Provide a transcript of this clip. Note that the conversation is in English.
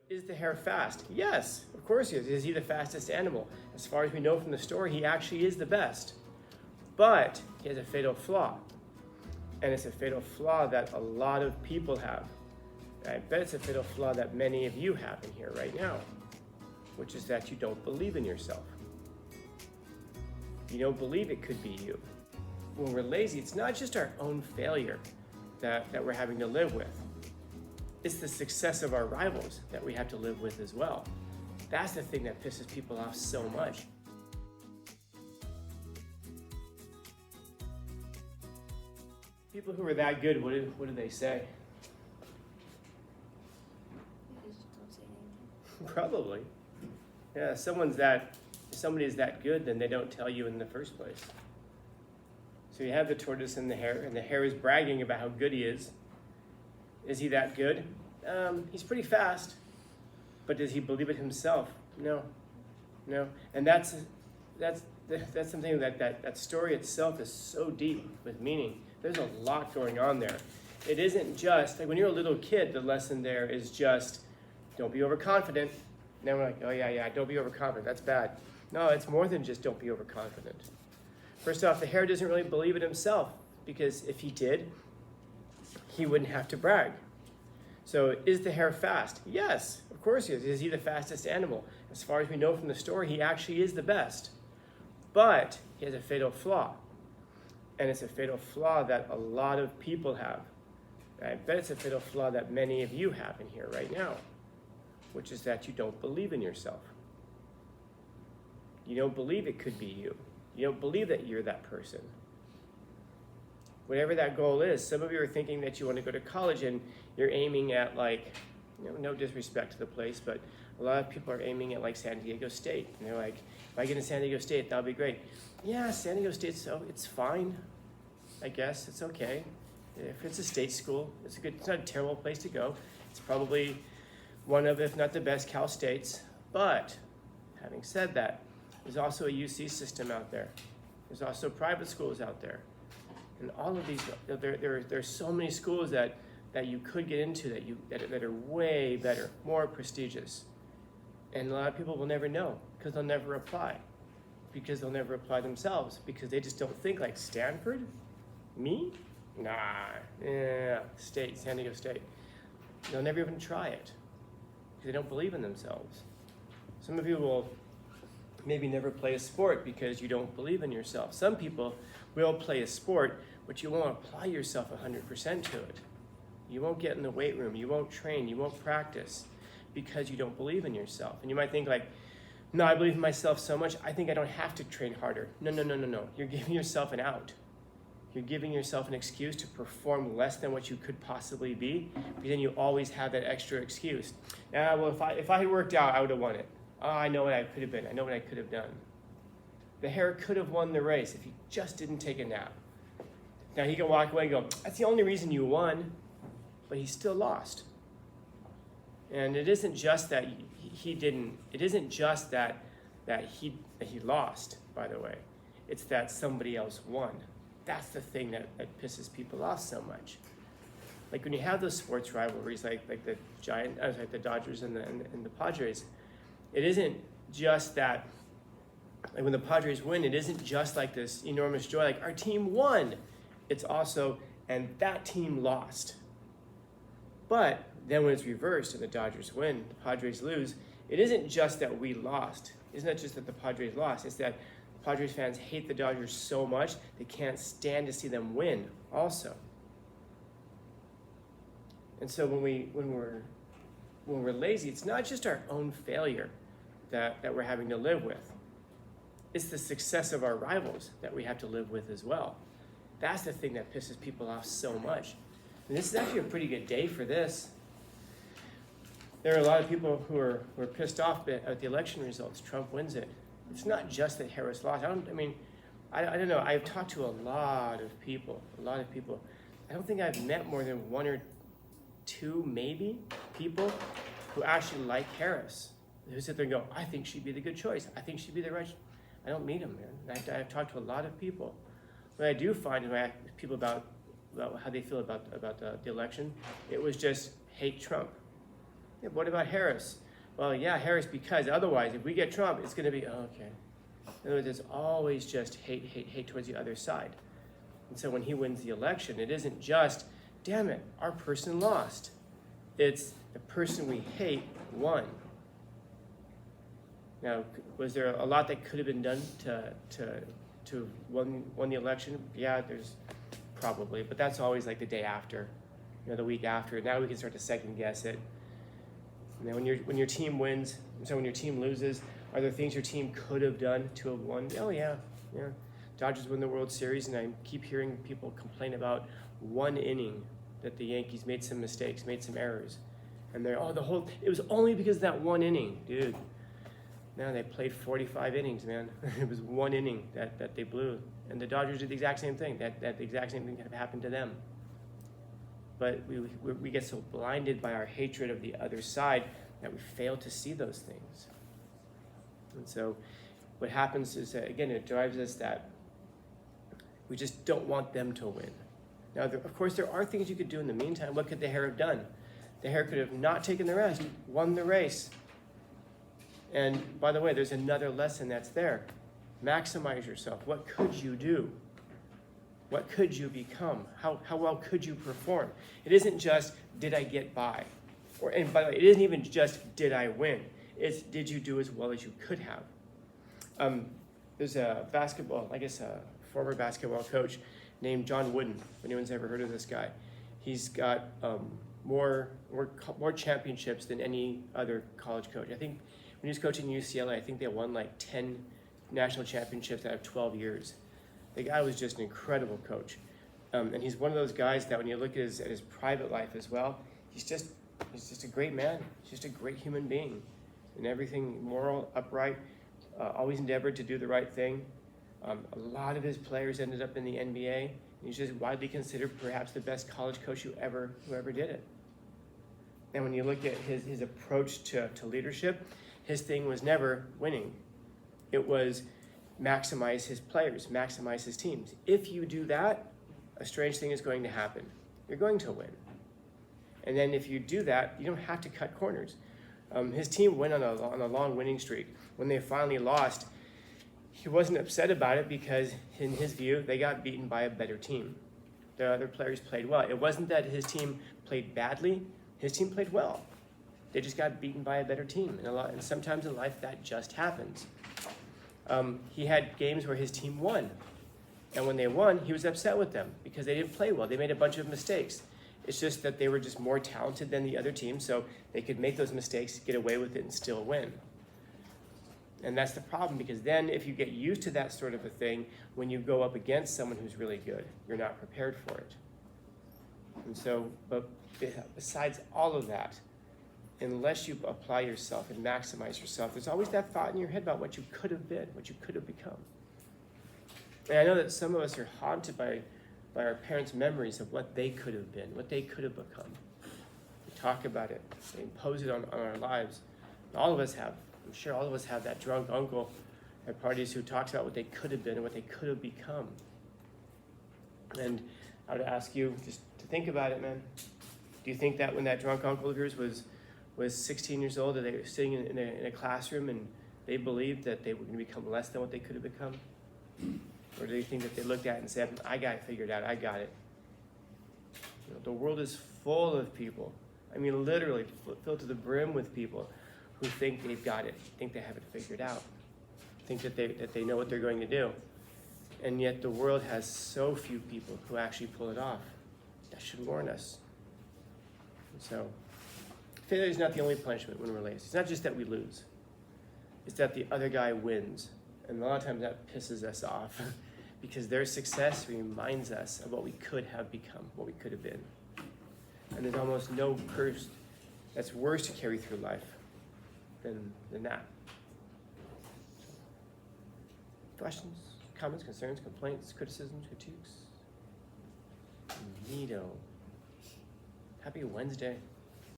Is the hare fast? Yes, of course he is. Is he the fastest animal? As far as we know from the story, he actually is the best. But he has a fatal flaw. And it's a fatal flaw that a lot of people have. I bet it's a fatal flaw that many of you have in here right now, which is that you don't believe in yourself. You don't believe it could be you. When we're lazy, it's not just our own failure that we're having to live with. It's the success of our rivals that we have to live with as well. That's the thing that pisses people off so much. People who are that good, what do they say? Probably. Yeah, if somebody is that good, then they don't tell you in the first place. So you have the tortoise and the hare is bragging about how good he is. Is he that good? He's pretty fast. But does he believe it himself? No. And that's something that story itself is so deep with meaning. There's a lot going on there. It isn't just, like when you're a little kid, the lesson there is just, don't be overconfident. And then we're like, oh yeah, don't be overconfident, that's bad. No, it's more than just don't be overconfident. First off, the hare doesn't really believe it himself, because if he did, he wouldn't have to brag. So is the hare fast? Yes, of course he is. Is he the fastest animal? As far as we know from the story, he actually is the best. But he has a fatal flaw. And it's a fatal flaw that a lot of people have. I bet it's a fatal flaw that many of you have in here right now, which is that you don't believe in yourself. You don't believe it could be you. You don't believe that you're that person. Whatever that goal is, some of you are thinking that you want to go to college and you're aiming at no disrespect to the place, but a lot of people are aiming at like San Diego State. And they're like, if I get in San Diego State, that'll be great. Yeah, San Diego State, so it's fine. I guess it's okay. If it's a state school, it's not a terrible place to go. It's probably one of, if not the best, Cal States. But having said that, there's also a UC system out there. There's also private schools out there. And all of these, there's so many schools that you could get into that are way better, more prestigious. And a lot of people will never know because they'll never apply. Because they'll never apply themselves because they just don't think like Stanford? Me? Nah, San Diego State. They'll never even try it because they don't believe in themselves. Some of you will maybe never play a sport because you don't believe in yourself. Some people will play a sport, but you won't apply yourself 100% to it. You won't get in the weight room, you won't train, you won't practice because you don't believe in yourself. And you might think like, no, I believe in myself so much, I think I don't have to train harder. No. You're giving yourself an out. You're giving yourself an excuse to perform less than what you could possibly be, because then you always have that extra excuse. Well, if I had worked out, I would have won it. Oh, I know what I could have been. I know what I could have done. The hare could have won the race if he just didn't take a nap. Now he can walk away and go, that's the only reason you won, but he still lost. And it isn't just that he didn't, it isn't just that he lost, by the way. It's that somebody else won. That's the thing that pisses people off so much. Like when you have those sports rivalries, like the Dodgers and the Padres, it isn't just that, like when the Padres win, it isn't just like this enormous joy, like our team won. It's also, and that team lost. But then when it's reversed and the Dodgers win, the Padres lose, it isn't just that we lost. It's not just that the Padres lost. It's that Padres fans hate the Dodgers so much they can't stand to see them win also. And so when we're lazy, it's not just our own failure that we're having to live with. It's the success of our rivals that we have to live with as well. That's the thing that pisses people off so much. And this is actually a pretty good day for this. There are a lot of people who are pissed off at the election results. Trump wins it. It's not just that Harris lost. I don't know. I've talked to a lot of people. I don't think I've met more than one or two, maybe, people who actually like Harris. Who sit there and go, I think she'd be the good choice. I think she'd be the right. I don't meet them, man. I've talked to a lot of people. What I do find when I ask people about how they feel about the election, it was just hate Trump. Yeah, what about Harris? Well, yeah, Harris, because otherwise, if we get Trump, it's going to be, oh, okay. In other words, it's always just hate, hate, hate towards the other side. And so when he wins the election, it isn't just, damn it, our person lost. It's the person we hate won. Now, was there a lot that could have been done to win the election? Yeah, there's probably, but that's always like the day after, the week after. Now we can start to second guess it. And then when your team wins, so when your team loses, are there things your team could have done to have won? Oh yeah. Dodgers win the World Series, and I keep hearing people complain about one inning that the Yankees made some mistakes, made some errors. And they're, it was only because of that one inning, dude. No, they played 45 innings, man. It was one inning that they blew. And the Dodgers did the exact same thing. That the exact same thing could have happened to them. But we get so blinded by our hatred of the other side that we fail to see those things. And so what happens is that, again, it drives us that we just don't want them to win. Now, of course, there are things you could do in the meantime. What could the Hare have done? The Hare could have not taken the rest, won the race. And by the way, there's another lesson that's there. Maximize yourself. What could you do? What could you become? How well could you perform? It isn't just, did I get by? And by the way, it isn't even just, did I win? It's, did you do as well as you could have? There's a former basketball coach named John Wooden. If anyone's ever heard of this guy, he's got more championships than any other college coach. I think when he was coaching UCLA, I think they won like 10 national championships out of 12 years. The guy was just an incredible coach. And he's one of those guys that when you look at his private life as well, he's just a great man. He's just a great human being. And everything moral, upright, always endeavored to do the right thing. A lot of his players ended up in the NBA. And he's just widely considered perhaps the best college coach who ever did it. And when you look at his approach to leadership, his thing was never winning. It was maximize his players, maximize his teams. If you do that, a strange thing is going to happen. You're going to win. And then if you do that, you don't have to cut corners. His team went on a long winning streak. When they finally lost, he wasn't upset about it because, in his view, they got beaten by a better team. The other players played well. It wasn't that his team played badly. His team played well. They just got beaten by a better team. And sometimes in life, that just happens. He had games where his team won. And when they won, he was upset with them because they didn't play well. They made a bunch of mistakes. It's just that they were just more talented than the other team, so they could make those mistakes, get away with it, and still win. And that's the problem, because then if you get used to that sort of a thing, when you go up against someone who's really good, you're not prepared for it. And so, but besides all of that, unless you apply yourself and maximize yourself, there's always that thought in your head about what you could have been, what you could have become. And I know that some of us are haunted by our parents' memories of what they could have been, what they could have become. We talk about it, we impose it on our lives. And all of us have, I'm sure all of us have that drunk uncle at parties who talks about what they could have been and what they could have become. And I would ask you just to think about it, man. Do you think that when that drunk uncle of yours was 16 years old, that they were sitting in a classroom and they believed that they were going to become less than what they could have become? Or do you think that they looked at it and said, I got it figured out, I got it? The world is full of people, I mean literally filled to the brim with people who think they've got it, think they have it figured out, think that they know what they're going to do. And yet the world has so few people who actually pull it off. That should warn us. And so failure is not the only punishment when we're lazy. It's not just that we lose. It's that the other guy wins. And a lot of times that pisses us off because their success reminds us of what we could have become, what we could have been. And there's almost no curse that's worse to carry through life than that. Questions, comments, concerns, complaints, criticisms, critiques? Neato. Happy Wednesday.